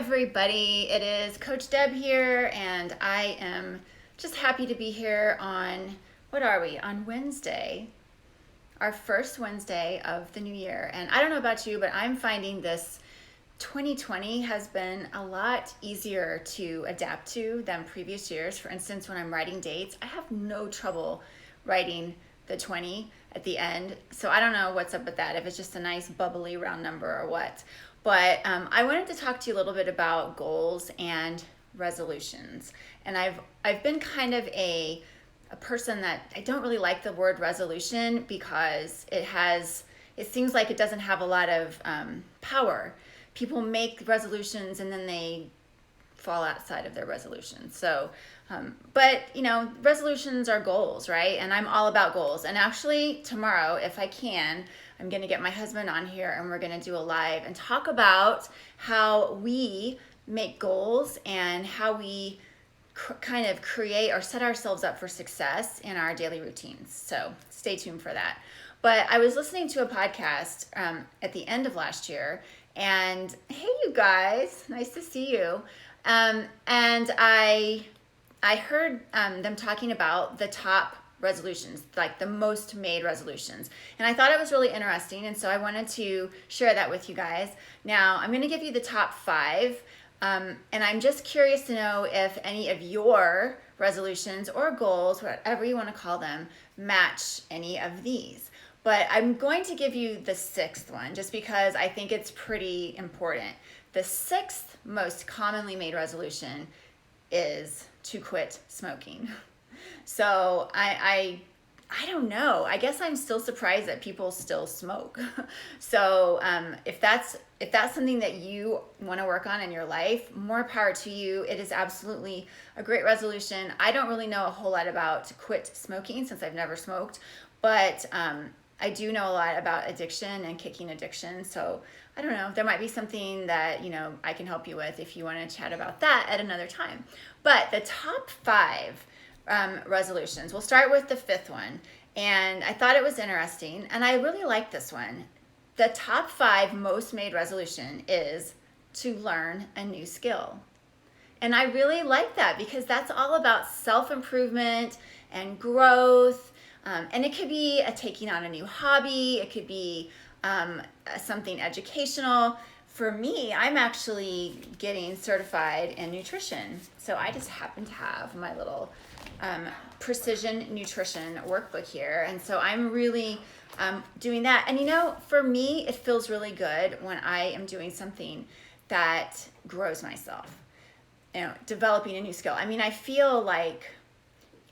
everybody. It is Coach Deb here, and I am just happy to be here on, what are we, on Wednesday, our first Wednesday of the new year. And I don't know about you, but I'm finding this 2020 has been a lot easier to adapt to than previous years. For instance, when I'm writing dates, I have no trouble writing the 20 at the end. So I don't know what's up with that, if it's just a nice bubbly round number or what. But I wanted to talk to you a little bit about goals and resolutions. And I've been kind of a person that I don't really like the word resolution because it seems like it doesn't have a lot of power. People make resolutions and then they fall outside of their resolutions. So, but resolutions are goals, right? And I'm all about goals. And actually tomorrow, if I can, I'm going to get my husband on here and we're going to do a live and talk about how we make goals and how we kind of create or set ourselves up for success in our daily routines. So stay tuned for that. But I was listening to a podcast at the end of last year, and hey, you guys, nice to see you. And I heard them talking about the top resolutions, like the most made resolutions. And I thought it was really interesting. And so I wanted to share that with you guys. Now, I'm going to give you the top 5. And I'm just curious to know if any of your resolutions or goals, whatever you want to call them, match any of these. But I'm going to give you the 6th one just because I think it's pretty important. The 6th most commonly made resolution is to quit smoking. So I don't know. I guess I'm still surprised that people still smoke. So if that's something that you want to work on in your life, more power to you. It is absolutely a great resolution. I don't really know a whole lot about quit smoking since I've never smoked, but I do know a lot about addiction and kicking addiction. So I don't know, there might be something that, I can help you with if you want to chat about that at another time. But the top 5 resolutions, we'll start with the 5th one. And I thought it was interesting, and I really like this one. The top 5 most made resolution is to learn a new skill. And I really like that because that's all about self-improvement and growth. And it could be taking on a new hobby. It could be something educational. For me, I'm actually getting certified in nutrition. So I just happen to have my little precision nutrition workbook here. And so I'm really doing that. And for me, it feels really good when I am doing something that grows myself, developing a new skill. I mean, I feel like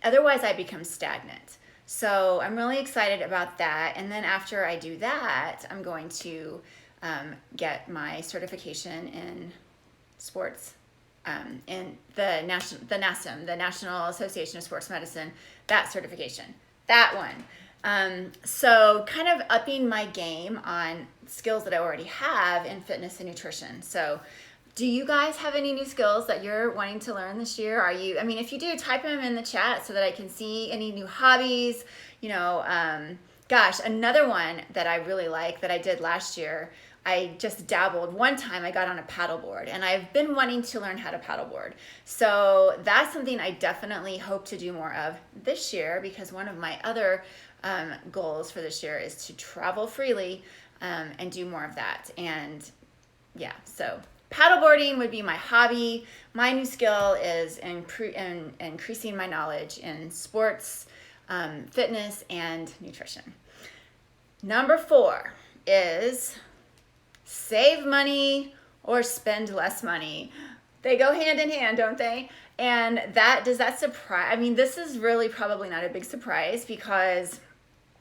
otherwise I become stagnant. So I'm really excited about that. And then after I do that, I'm going to get my certification in sports, in the NASM, the National Association of Sports Medicine, that certification, that one. So kind of upping my game on skills that I already have in fitness and nutrition. So do you guys have any new skills that you're wanting to learn this year? If you do, type them in the chat so that I can see any new hobbies. Another one that I really like that I did last year, I just dabbled. One time I got on a paddleboard, and I've been wanting to learn how to paddleboard. So that's something I definitely hope to do more of this year, because one of my other goals for this year is to travel freely and do more of that. And yeah, so paddleboarding would be my hobby. My new skill is increasing my knowledge in sports, fitness, and nutrition. Number 4 is save money or spend less money. They go hand in hand, don't they? And does that surprise? This is really probably not a big surprise because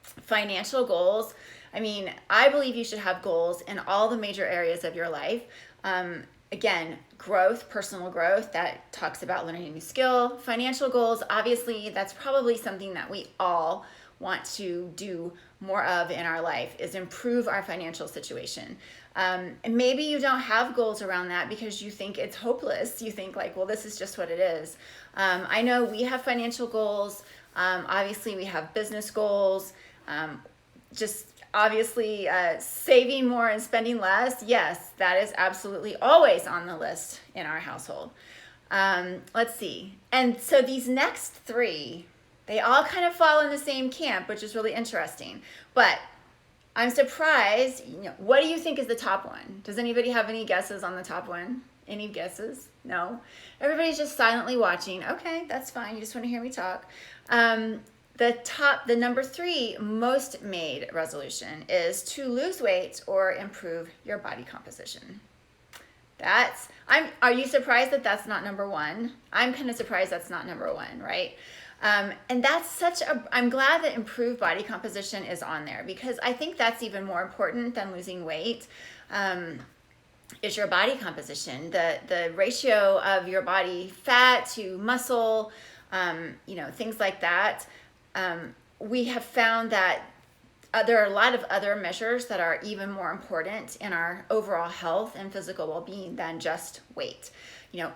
financial goals, I believe you should have goals in all the major areas of your life. Again, growth, personal growth, that talks about learning a new skill. Financial goals, obviously, that's probably something that we all want to do more of in our life, is improve our financial situation. And maybe you don't have goals around that because you think it's hopeless. You think this is just what it is. I know we have financial goals. Obviously, we have business goals. obviously saving more and spending less, yes, that is absolutely always on the list in our household. Let's see. And so these next three, they all kind of fall in the same camp, which is really interesting. But I'm surprised, what do you think is the top one? Does anybody have any guesses on the top one? Any guesses? No? Everybody's just silently watching. Okay, that's fine. You just want to hear me talk. The number 3 most made resolution is to lose weight or improve your body composition. Are you surprised that that's not number 1? I'm kind of surprised that's not number 1, right? And that's I'm glad that improved body composition is on there, because I think that's even more important than losing weight. Is your body composition, the ratio of your body fat to muscle, things like that. We have found that there are a lot of other measures that are even more important in our overall health and physical well-being than just weight.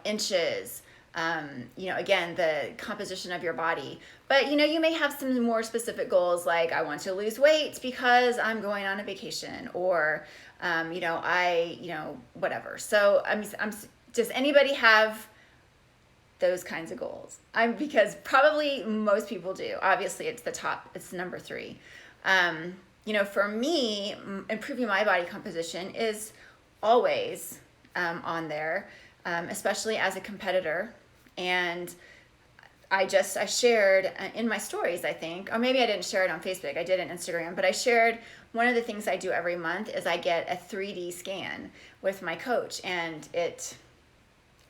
Inches, again, the composition of your body. But, you may have some more specific goals, like I want to lose weight because I'm going on a vacation, or, whatever. So does anybody have those kinds of goals? Because probably most people do. Obviously, it's the top. It's number 3. For me, improving my body composition is always on there, especially as a competitor. And I shared in my stories, I think, or maybe I didn't share it on Facebook. I did on Instagram, but I shared one of the things I do every month is I get a 3D scan with my coach, and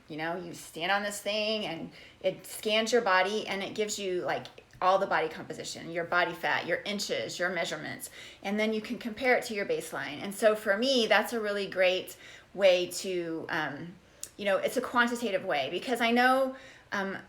you stand on this thing and it scans your body, and it gives you like all the body composition, your body fat, your inches, your measurements, and then you can compare it to your baseline. And so for me, that's a really great way to, it's a quantitative way, because I know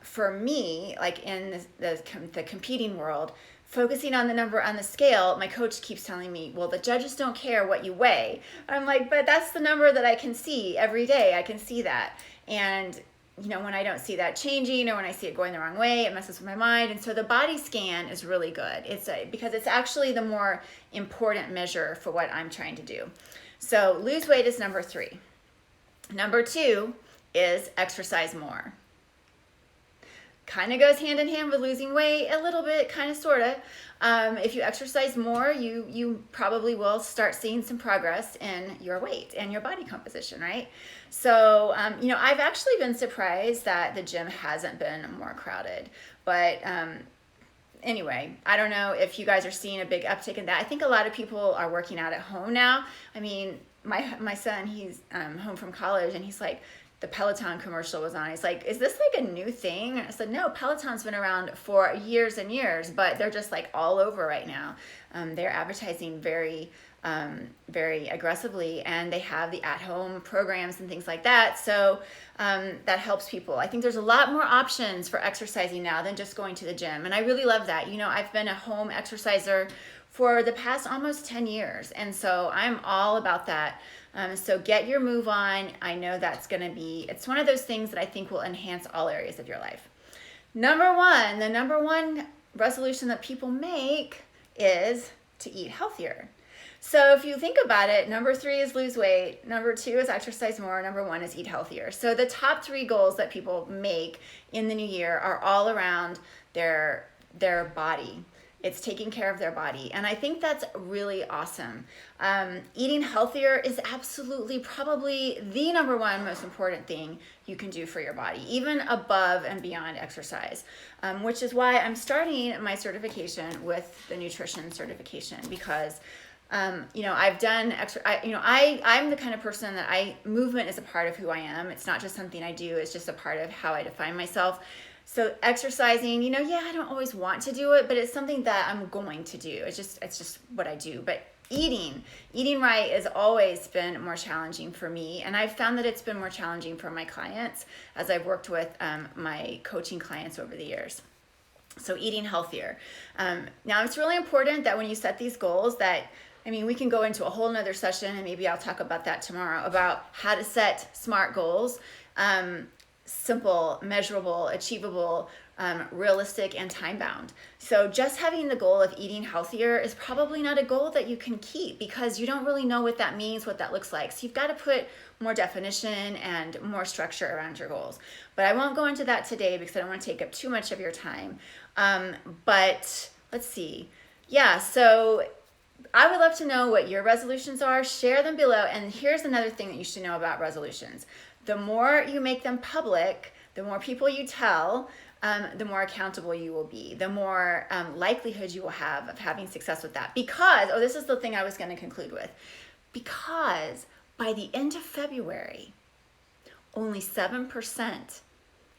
for me, like in the competing world, focusing on the number on the scale, my coach keeps telling me, well, the judges don't care what you weigh. I'm like, but that's the number that I can see every day. I can see that. And when I don't see that changing, or when I see it going the wrong way, it messes with my mind. And so the body scan is really good. Because it's actually the more important measure for what I'm trying to do. So lose weight is number 3. Number 2 is exercise more. Kind of goes hand in hand with losing weight a little bit, kind of, sort of. If you exercise more, you probably will start seeing some progress in your weight and your body composition, right? So, I've actually been surprised that the gym hasn't been more crowded. But anyway, I don't know if you guys are seeing a big uptick in that. I think a lot of people are working out at home now. I mean, my son, he's home from college, and he's like, the Peloton commercial was on. He's like, is this like a new thing? And I said, no, Peloton's been around for years and years, but they're just like all over right now. They're advertising very, very aggressively, and they have the at-home programs and things like that. So that helps people. I think there's a lot more options for exercising now than just going to the gym. And I really love that. I've been a home exerciser for the past almost 10 years. And so I'm all about that. So get your move on. I know it's one of those things that I think will enhance all areas of your life. The number one resolution that people make is to eat healthier. So if you think about it, number 3 is lose weight. Number 2 is exercise more. Number 1 is eat healthier. So the top 3 goals that people make in the new year are all around their body. It's taking care of their body. And I think that's really awesome. Eating healthier is absolutely probably the number 1 most important thing you can do for your body, even above and beyond exercise, which is why I'm starting my certification with the nutrition certification, because I've done I'm the kind of person that movement is a part of who I am. It's not just something I do. It's just a part of how I define myself. So exercising, I don't always want to do it, but it's something that I'm going to do. It's just what I do. But eating right has always been more challenging for me. And I've found that it's been more challenging for my clients as I've worked with my coaching clients over the years. So eating healthier. Now it's really important that when you set these goals we can go into a whole nother session, and maybe I'll talk about that tomorrow, about how to set SMART goals. Simple, measurable, achievable, realistic and time bound. So just having the goal of eating healthier is probably not a goal that you can keep because you don't really know what that means, what that looks like. So you've got to put more definition and more structure around your goals. But I won't go into that today because I don't want to take up too much of your time. But let's see. Yeah, so I would love to know what your resolutions are. Share them below. And here's another thing that you should know about resolutions. The more you make them public, the more people you tell, the more accountable you will be, the more likelihood you will have of having success with that. Because, this is the thing I was going to conclude with. Because by the end of February, only 7%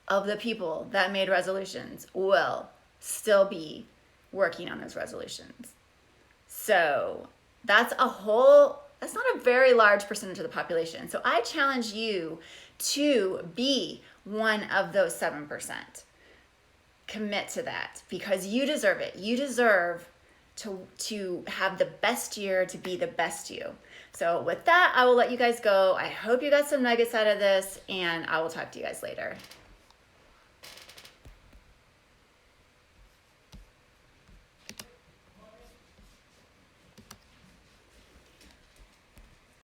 of the people that made resolutions will still be working on those resolutions. So that's not a very large percentage of the population. So I challenge you to be one of those 7%. Commit to that because you deserve it. You deserve to have the best year, to be the best you. So with that, I will let you guys go. I hope you got some nuggets out of this, and I will talk to you guys later.